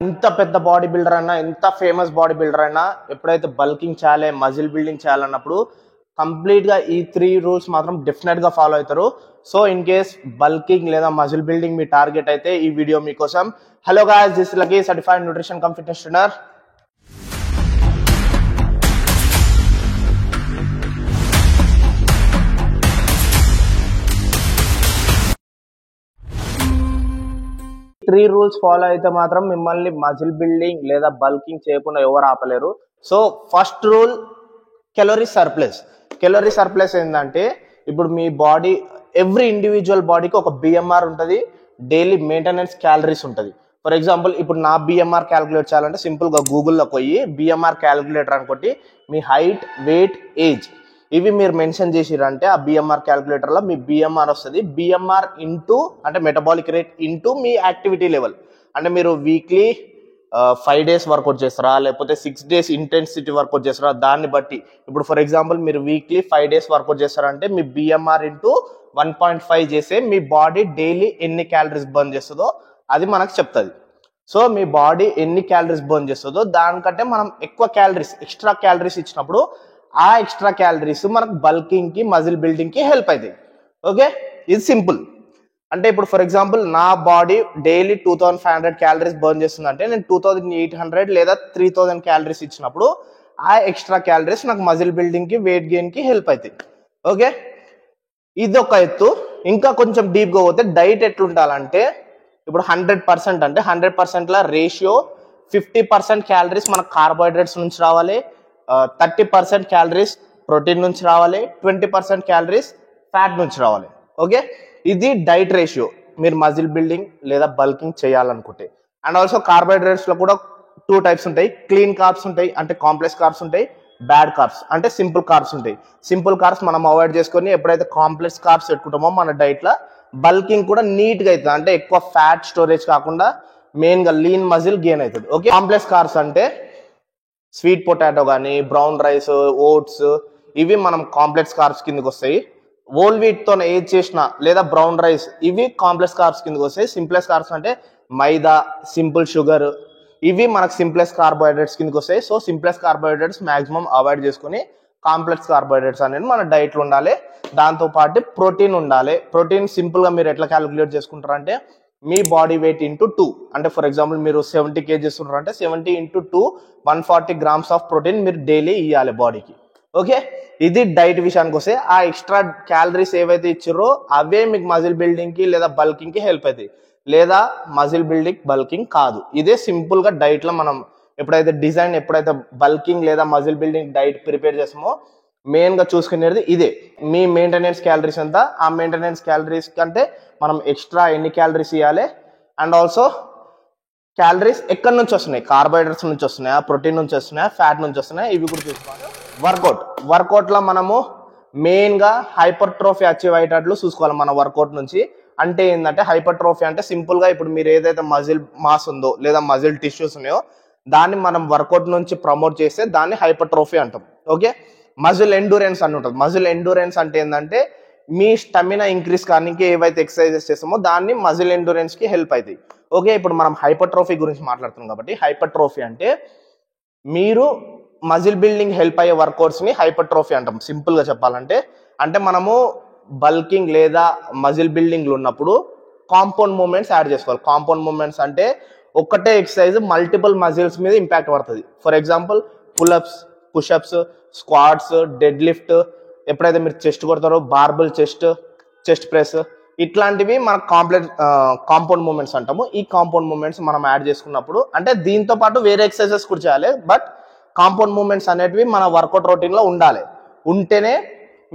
ఎంత పెద్ద body builder అయినా, ఎంత ఫేమస్ బాడీ బిల్డర్ అయినా ఎప్పుడైతే బల్కింగ్ చేయాలి, మజిల్ బిల్డింగ్ చేయాలన్నప్పుడు కంప్లీట్గా ఈ 3 రూల్స్ మాత్రం డెఫినెట్గా ఫాలో అవుతారు. సో ఇన్ కేస్ బల్కింగ్ లేదా మజిల్ బిల్డింగ్ మీ టార్గెట్ అయితే ఈ వీడియో మీకోసం. Hello guys, this is lucky, certified nutrition cum fitness trainer. Three rules follow అయితే మాత్రం మిమ్మల్ని మజిల్ బిల్డింగ్ లేదా బల్కింగ్ చేయకుండా ఎవరు ఆపలేరు. So first rule, calorie surplus. Calorie surplus ఏంటంటే, ఇప్పుడు మీ బాడీ, ఎవ్రీ ఇండివిజువల్ బాడీకి ఒక బిఎంఆర్ ఉంటుంది, డైలీ మెయింటెనెన్స్ క్యాలరీస్ ఉంటుంది. ఫర్ ఎగ్జాంపుల్, ఇప్పుడు నా బిఎంఆర్ క్యాలిక్యులేట్ చేయాలంటే సింపుల్గా గూగుల్లో పోయి బిఎంఆర్ క్యాలిక్యులేటర్ అనుకోటి మీ హైట్, వెయిట్, ఏజ్ ఇవి మీరు మెన్షన్ చేసిరంటే ఆ బిఎంఆర్ క్యాలిక్యులేటర్లో మీ బిఎంఆర్ వస్తుంది. బిఎంఆర్ ఇంటూ అంటే metabolic rate into mu activity level. అంటే మీరు వీక్లీ 5 days వర్కౌట్ చేస్తారా, లేకపోతే 6 days ఇంటెన్సిటీ వర్కౌట్ చేస్తారా, దాన్ని బట్టి. ఇప్పుడు ఫర్ ఎగ్జాంపుల్ మీరు వీక్లీ 5 days వర్కౌట్ చేస్తారంటే మీ బిఎంఆర్ ఇంటూ 1.5 చేస్తే మీ బాడీ డైలీ ఎన్ని క్యాలరీస్ బర్న్ చేస్తుందో అది మనకు చెప్తుంది. సో మీ బాడీ ఎన్ని క్యాలరీస్ బర్న్ చేస్తుందో దానికంటే మనం ఎక్కువ క్యాలరీస్, ఎక్స్ట్రా క్యాలరీస్ ఇచ్చినప్పుడు ఆ ఎక్స్ట్రా క్యాలరీస్ మనకు బల్కింగ్ కి, మజిల్ బిల్డింగ్ కి హెల్ప్ అవుతాయి. ఓకే, ఇది సింపుల్. అంటే ఇప్పుడు ఫర్ ఎగ్జాంపుల్ నా బాడీ డైలీ 2500 క్యాలరీస్ బర్న్ చేస్తుందంటే నేను 2800 లేదా 3000 క్యాలరీస్ ఇచ్చినప్పుడు ఆ ఎక్స్ట్రా క్యాలరీస్ నాకు మజిల్ బిల్డింగ్ కి, వెయిట్ గెయిన్ కి హెల్ప్ అవుతాయి. ఓకే, ఇది ఒక ఎత్తు. ఇంకా కొంచెం డీప్ గా పోతే డైట్ ఎట్లుండాలంటే, ఇప్పుడు 100% అంటే 100% ల రేషియో 50% క్యాలరీస్ మనకు కార్బోహైడ్రేట్స్ నుంచి రావాలి, 30% క్యాలరీస్ ప్రోటీన్ నుంచి రావాలి, 20% క్యాలరీస్ ఫ్యాట్ నుంచి రావాలి. ఓకే, ఇది డైట్ రేషియో మీరు మజిల్ బిల్డింగ్ లేదా బల్కింగ్ చేయాలనుకుంటే. అండ్ ఆల్సో కార్బోహైడ్రేట్స్ లో కూడా 2 types ఉంటాయి. క్లీన్ కార్బ్స్ ఉంటాయి, అంటే కాంప్లెక్స్ కార్బ్స్ ఉంటాయి. బ్యాడ్ కార్బ్స్ అంటే సింపుల్ కార్బ్స్ ఉంటాయి. సింపుల్ కార్బ్స్ మనం అవాయిడ్ చేసుకొని ఎప్పుడైతే కాంప్లెక్స్ కార్బ్స్ పెట్టుకుంటామో మన డైట్ లో బల్కింగ్ కూడా నీట్ గా అవుతుంది. అంటే ఎక్కువ ఫ్యాట్ స్టోరేజ్ కాకుండా మెయిన్ గా లీన్ మజిల్ గెయిన్ అవుతుంది. ఓకే, కాంప్లెక్స్ కార్బ్స్ అంటే స్వీట్ పొటాటో కానీ, బ్రౌన్ రైస్, ఓట్స్, ఇవి మనం కాంప్లెక్స్ కార్బ్స్ కిందకి వస్తాయి. హోల్ వీట్ తో ఏది చేసినా లేదా బ్రౌన్ రైస్, ఇవి కాంప్లెక్స్ కార్బ్స్ కిందకి వస్తాయి. సింప్లెక్స్ కార్బ్స్ అంటే మైదా, సింపుల్ షుగర్, ఇవి మనకు సింప్లెక్స్ కార్బోహైడ్రేట్స్ కిందకి వస్తాయి. So simplex carbohydrates maximum avoid చేసుకుని కాంప్లెక్స్ కార్బోహైడ్రేట్స్ అనేది మన డైట్లో ఉండాలి. దాంతోపాటు ప్రోటీన్ ఉండాలి. ప్రోటీన్ సింపుల్ గా మీరు ఎట్లా క్యాలిక్యులేట్ చేసుకుంటారంటే మీ బాడీ వెయిట్ ఇంటూ 2. అంటే ఫర్ ఎగ్జాంపుల్ మీరు 70 kgs ఉన్నారంటే 70 × 2 140 grams ఆఫ్ ప్రోటీన్ మీరు డైలీ ఇవ్వాలి బాడీకి. ఓకే, ఇది డైట్ విషయానికి వస్తే ఆ ఎక్స్ట్రా క్యాలరీస్ ఏవైతే ఇచ్చారో అవే మీకు మజిల్ బిల్డింగ్ కి లేదా బల్కింగ్ కి హెల్ప్ అవుతాయి. లేదా మజిల్ బిల్డింగ్ బల్కింగ్ కాదు. ఇదే సింపుల్ గా డైట్ లో మనం ఎప్పుడైతే బల్కింగ్ లేదా మజిల్ బిల్డింగ్ డైట్ ప్రిపేర్ చేస్తామో మెయిన్ గా చూసుకునేది ఇదే. మీ మెయింటెనెన్స్ క్యాలరీస్ ఎంత, ఆ మెయింటెనెన్స్ క్యాలరీస్ కంటే మనం ఎక్స్ట్రా ఎన్ని క్యాలరీస్ ఇవ్వాలి, అండ్ ఆల్సో క్యాలరీస్ ఎక్కడి నుంచి వస్తున్నాయి, కార్బోహైడ్రేట్స్ నుంచి వస్తున్నాయా, ప్రోటీన్ నుంచి వస్తున్నాయా, ఫ్యాట్ నుంచి వస్తున్నాయా, ఇవి కూడా చూసుకోవాలి. వర్కౌట్ లో మనము మెయిన్ గా హైపర్ట్రోఫీ అచీవ్ అయ్యేటట్లు చూసుకోవాలి మన వర్కౌట్ నుంచి. అంటే ఏంటంటే హైపర్ట్రోఫీ అంటే సింపుల్ గా ఇప్పుడు మీరు ఏదైతే మజిల్ మాస్ ఉందో లేదా మజిల్ టిష్యూస్ ఉన్నాయో దాన్ని మనం వర్కౌట్ నుంచి ప్రమోట్ చేస్తే దాన్ని హైపర్ట్రోఫీ అంటాం. ఓకే, మజిల్ ఎండూరెన్స్ అని ఉంటుంది. మజిల్ ఎండూరెన్స్ అంటే ఏంటంటే మీ స్టమినా ఇంక్రీజ్ కానీ ఏవైతే ఎక్సర్సైజెస్ చేస్తామో దాన్ని మజిల్ ఎండూరెన్స్ కి హెల్ప్ అవుతాయి. ఓకే, ఇప్పుడు మనం హైపర్ట్రోఫీ గురించి మాట్లాడుతున్నాం కాబట్టి హైపర్ట్రోఫీ అంటే మీరు మజిల్ బిల్డింగ్ హెల్ప్ అయ్యే వర్కౌట్స్ ని హైపర్ట్రోఫీ అంటాం. సింపుల్ గా చెప్పాలంటే, అంటే మనము బల్కింగ్ లేదా మజిల్ బిల్డింగ్ లో ఉన్నప్పుడు కాంపౌండ్ మూవ్మెంట్స్ యాడ్ చేసుకోవాలి. కాంపౌండ్ మూవ్మెంట్స్ అంటే ఒక్కటే ఎక్సర్సైజ్ మల్టిపుల్ మజిల్స్ మీద ఇంపాక్ట్ పడుతుంది. For example pull-ups, push-ups, squats, dead lift, ఎప్పుడైతే మీరు చెస్ట్ కొడతారో బార్బుల్ చెస్ట్ ప్రెస్, ఇట్లాంటివి మనకు కాంపౌండ్ మూవ్మెంట్స్ అంటాము. ఈ కాంపౌండ్ మూవ్మెంట్స్ మనం యాడ్ చేసుకున్నప్పుడు అంటే దీంతో పాటు వేరే ఎక్సర్సైజెస్ కూడా చేయాలి, బట్ కాంపౌండ్ మూవ్మెంట్స్ అనేటివి మన వర్కౌట్ రొటీన్ లో ఉండాలి. ఉంటేనే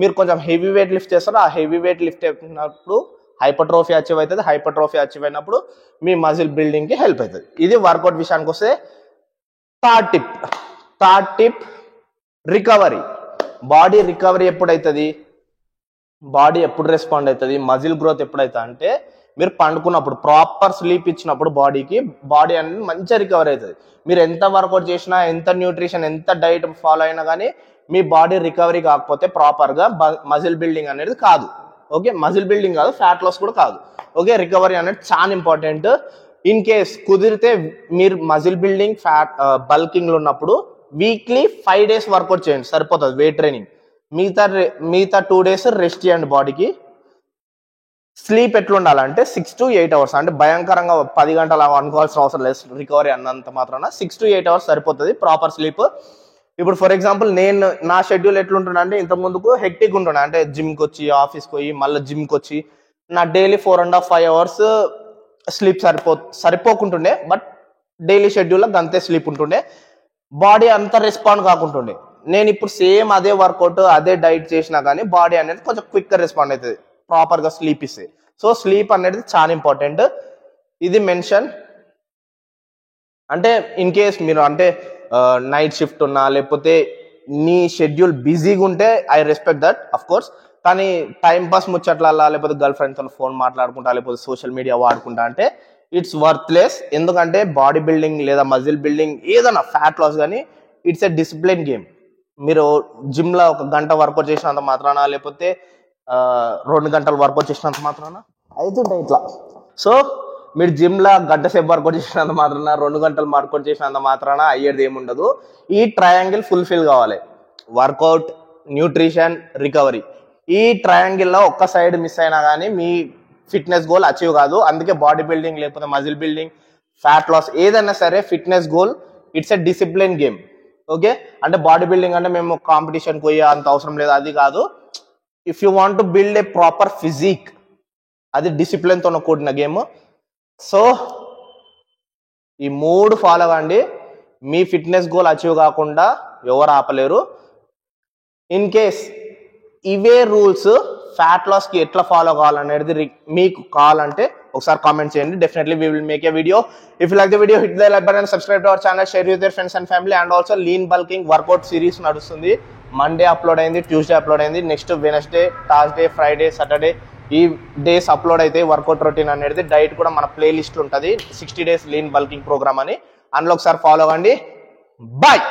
మీరు కొంచెం హెవీ వెయిట్ లిఫ్ట్ చేస్తారు. ఆ హెవీ వెయిట్ లిఫ్ట్ అయినప్పుడు హైపర్ట్రోఫీ అచీవ్ అవుతుంది. హైపర్ట్రోఫీ అచీవ్ అయినప్పుడు మీ మజిల్ బిల్డింగ్ కి హెల్ప్ అవుతుంది. ఇది వర్కౌట్ విషయానికి వస్తే. Third tip recovery. Body recovery ఎప్పుడైతుంది, బాడీ ఎప్పుడు రెస్పాండ్ అవుతుంది, మజిల్ గ్రోత్ ఎప్పుడైతే అంటే మీరు పండుకున్నప్పుడు, ప్రాపర్ స్లీప్ ఇచ్చినప్పుడు బాడీ అనేది మంచిగా రికవర్ అవుతుంది. మీరు ఎంత వర్కౌట్ చేసినా, ఎంత న్యూట్రిషన్, ఎంత డైట్ ఫాలో అయినా కానీ మీ బాడీ రికవరీ కాకపోతే ప్రాపర్గా మజిల్ బిల్డింగ్ అనేది కాదు. ఓకే, మజిల్ బిల్డింగ్ కాదు, ఫ్యాట్ లాస్ కూడా కాదు. ఓకే, రికవరీ అనేది చాలా ఇంపార్టెంట్. ఇన్ కేస్ కుదిరితే మీరు మజిల్ బిల్డింగ్ ఫ్యాట్ బల్కింగ్ లో ఉన్నప్పుడు వీక్లీ 5 days వర్కౌట్ చేయండి, సరిపోతుంది వెయిట్ ట్రైనింగ్. మిగతా 2 days రెస్ట్ చేయండి బాడీకి. స్లీప్ ఎట్లా ఉండాలంటే 6 to 8 hours, అంటే భయంకరంగా 10 గంటలు అనుకోవాల్సిన అవసరం లేదు, రికవరీ అన్నంత మాత్రాన 6 to 8 hours సరిపోతుంది ప్రాపర్ స్లీప్. ఇప్పుడు ఫర్ ఎగ్జాంపుల్ నేను నా షెడ్యూల్ ఎట్లుంటున్నా అంటే ఇంత ముందుకు హెక్టిక్ ఉంటున్నా, అంటే జిమ్కి వచ్చి ఆఫీస్కి పోయి మళ్ళీ జిమ్కి వచ్చి నా డైలీ 4.5 hours స్లీప్ సరిపోకుంటుండే. బట్ డైలీ షెడ్యూల్లో అంతే స్లీప్ ఉంటుండే, బాడీ అంత రెస్పాండ్ కాకుంటుండే. నేను ఇప్పుడు సేమ్ అదే వర్కౌట్ అదే డైట్ చేసినా కానీ బాడీ అనేది కొంచెం క్విక్గా రెస్పాండ్ అవుతుంది ప్రాపర్గా స్లీప్ ఇస్తే. సో స్లీప్ అనేది చాలా ఇంపార్టెంట్. ఇది మెన్షన్. అంటే ఇన్ కేస్ మీరు అంటే నైట్ షిఫ్ట్ ఉన్నా లేకపోతే నీ షెడ్యూల్ బిజీగా ఉంటే I respect that of course. కానీ టైం పాస్ ముచ్చట్లల్లా లేకపోతే గర్ల్ ఫ్రెండ్తో ఫోన్ మాట్లాడుకుంటా లేకపోతే సోషల్ మీడియా వాడుకుంటా అంటే ఇట్స్ వర్త్లెస్. ఎందుకంటే బాడీ బిల్డింగ్ లేదా మజిల్ బిల్డింగ్ ఏదైనా ఫ్యాట్ లాస్ కానీ ఇట్స్ ఎ డిసిప్లిన్ గేమ్. మీరు జిమ్లో 1 గంట వర్కౌట్ చేసినంత మాత్రాన లేకపోతే 2 గంటలు వర్కౌట్ చేసినంత మాత్రాన అవుతుంటాయి ఇట్లా. సో మీరు జిమ్లో 1 గంట సేపు వర్కౌట్ చేసినంత మాత్రాన 2 గంటలు వర్కౌట్ చేసినంత మాత్రాన అయ్యేది ఏముండదు. ఈ ట్రయాంగిల్ ఫుల్ఫిల్ కావాలి, వర్కౌట్, న్యూట్రిషన్, రికవరీ. ఈ ట్రయాంగిల్లో ఒక్క సైడ్ మిస్ అయినా కానీ మీ ఫిట్నెస్ గోల్ అచీవ్ కాదు. అందుకే బాడీ బిల్డింగ్ లేకపోతే మజిల్ బిల్డింగ్, ఫ్యాట్ లాస్ ఏదైనా సరే fitness goal it's a discipline game. Okay, అంటే బాడీ బిల్డింగ్ అంటే మేము కాంపిటీషన్కి పోయే అంత అవసరం లేదు, అది కాదు. If you want to build a proper physique, అది డిసిప్లిన్తో కూడిన గేమ్. సో ఈ 3 ఫాలో అవ్వండి, మీ ఫిట్నెస్ గోల్ అచీవ్ కాకుండా ఎవరు ఆపలేరు. ఇన్ కేస్ ఇవే రూల్స్ ఫ్యాట్ లాస్కి ఎట్లా ఫాలో కావాలనేది మీకు కావాలంటే ఒకసారి కామెంట్ చేయండి. Definitely we will make a video. If you like the video hit the like button, subscribe to our channel, share with your friends and family. And also lean bulking workout series నడుస్తుంది. Monday upload అయింది, Tuesday upload అయింది, next Wednesday, Thursday, Friday, Saturday ఈ days upload అయితే workout routine అనేది. Diet కూడా మన playlist ఉంటుంది 60 days lean bulking programme అని, అందులో ఒకసారి ఫాలో అవ్వండి. బాయ్.